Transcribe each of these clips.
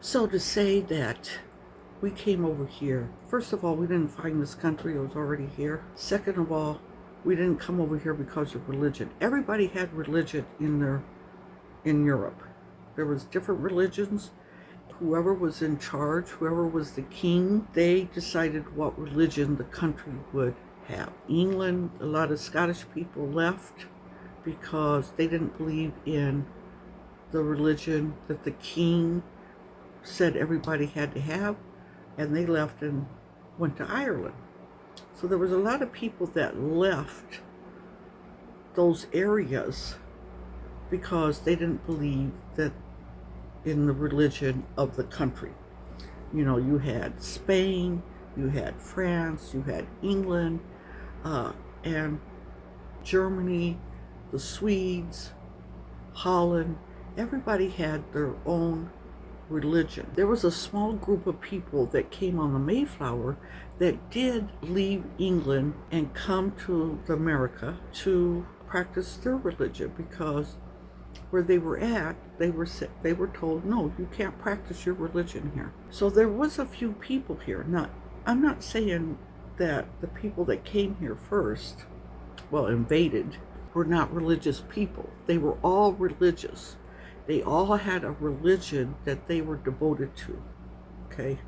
So to say that we came over here, first of all, we didn't find this country, it was already here. Second of all, we didn't come over here because of religion. Everybody had religion in Europe. There was different religions. Whoever was in charge, whoever was the king, they decided what religion the country would have. England, a lot of Scottish people left because they didn't believe in the religion that the king said everybody had to have, and they left and went to Ireland. So there was a lot of people that left those areas because they didn't believe that in the religion of the country. You know, you had Spain, you had France, you had England, and Germany, the Swedes, Holland. Everybody had their own religion. There was a small group of people that came on the Mayflower that did leave England and come to America to practice their religion, because where they were at, they were told, no, you can't practice your religion here. So there was a few people here. Now, I'm not saying that the people that came here first, well, invaded, were not religious people. They were all religious. They all had a religion that they were devoted to, okay?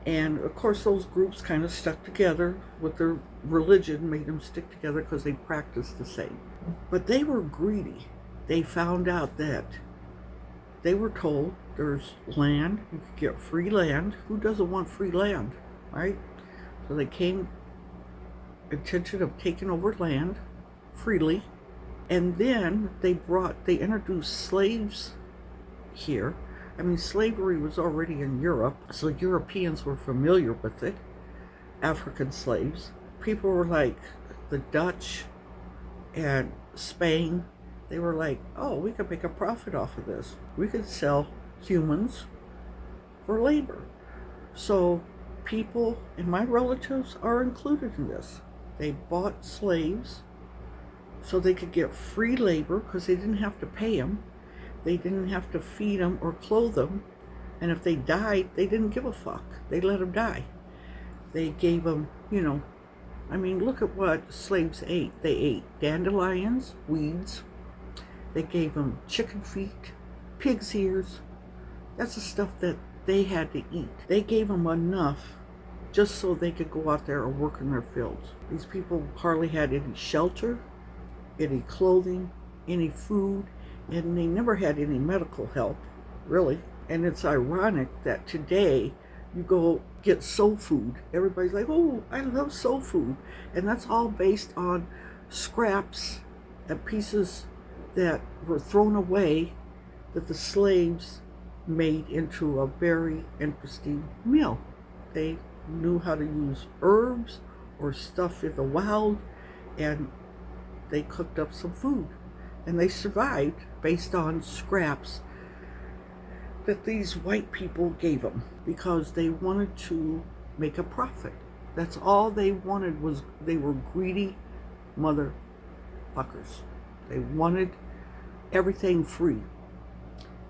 And of course those groups kind of stuck together with their religion, made them stick together because they practiced the same. But they were greedy. They found out that they were told there's land, you could get free land. Who doesn't want free land, right? So they came intention of taking over land freely. And then they introduced slaves here. I mean, slavery was already in Europe, so Europeans were familiar with it. African slaves. People were like the Dutch and Spain. They were like, oh, we could make a profit off of this. We could sell humans for labor. So people and my relatives are included in this. They bought slaves so they could get free labor because they didn't have to pay them. They didn't have to feed them or clothe them. And if they died, they didn't give a fuck. They let them die. They gave them, I mean, look at what slaves ate. They ate dandelions, weeds. They gave them chicken feet, pig's ears. That's the stuff that they had to eat. They gave them enough just so they could go out there and work in their fields. These people hardly had any shelter, any clothing, any food, and they never had any medical help, really. And it's ironic that today you go get soul food. Everybody's like, oh, I love soul food. And that's all based on scraps and pieces that were thrown away that the slaves made into a very interesting meal. They knew how to use herbs or stuff in the wild, and they cooked up some food, and they survived based on scraps that these white people gave them because they wanted to make a profit. That's all they wanted. They were greedy motherfuckers. They wanted everything free.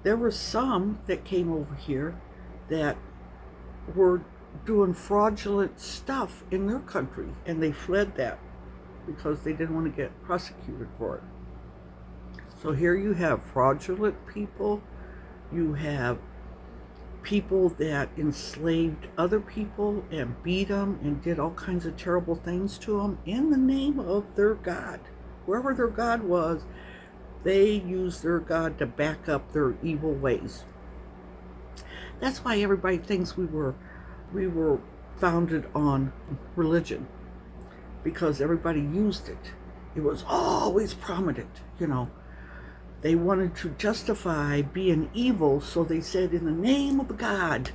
There were some that came over here that were doing fraudulent stuff in their country, and they fled that because they didn't want to get prosecuted for it. So here you have fraudulent people, you have people that enslaved other people and beat them and did all kinds of terrible things to them in the name of their God. Whoever their God was, they used their God to back up their evil ways. That's why everybody thinks we were founded on religion, because everybody used it. It was always prominent, They wanted to justify being evil, so they said, in the name of God,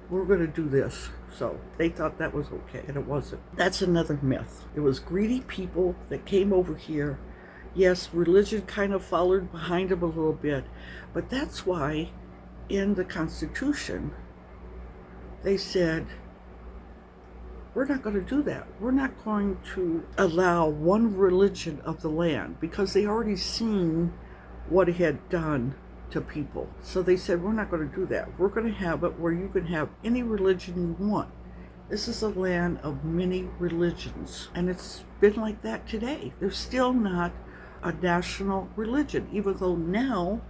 we're going to do this. So they thought that was okay, and it wasn't. That's another myth. It was greedy people that came over here. Yes, religion kind of followed behind them a little bit, but that's why in the Constitution they said, we're not going to do that. We're not going to allow one religion of the land, because they already seen what it had done to people. So they said, we're not going to do that. We're going to have it where you can have any religion you want. This is a land of many religions, and it's been like that today. There's still not a national religion, even though now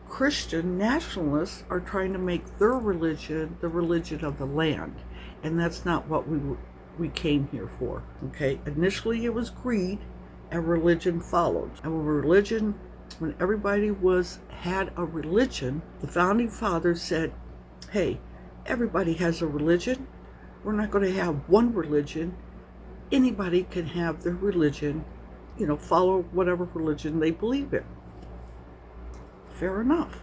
Christian nationalists are trying to make their religion the religion of the land, and that's not what we came here for. Okay, initially it was greed, and religion followed. And when everybody had a religion, the founding fathers said, "Hey, everybody has a religion. We're not going to have one religion. Anybody can have their religion, follow whatever religion they believe in." Fair enough.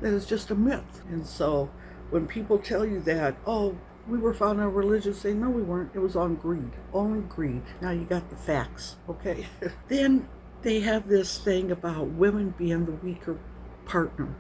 That is just a myth. And so when people tell you that, oh, we were founded on religion, say, no, we weren't. It was on greed. Only greed. Now you got the facts, okay? Then they have this thing about women being the weaker partner.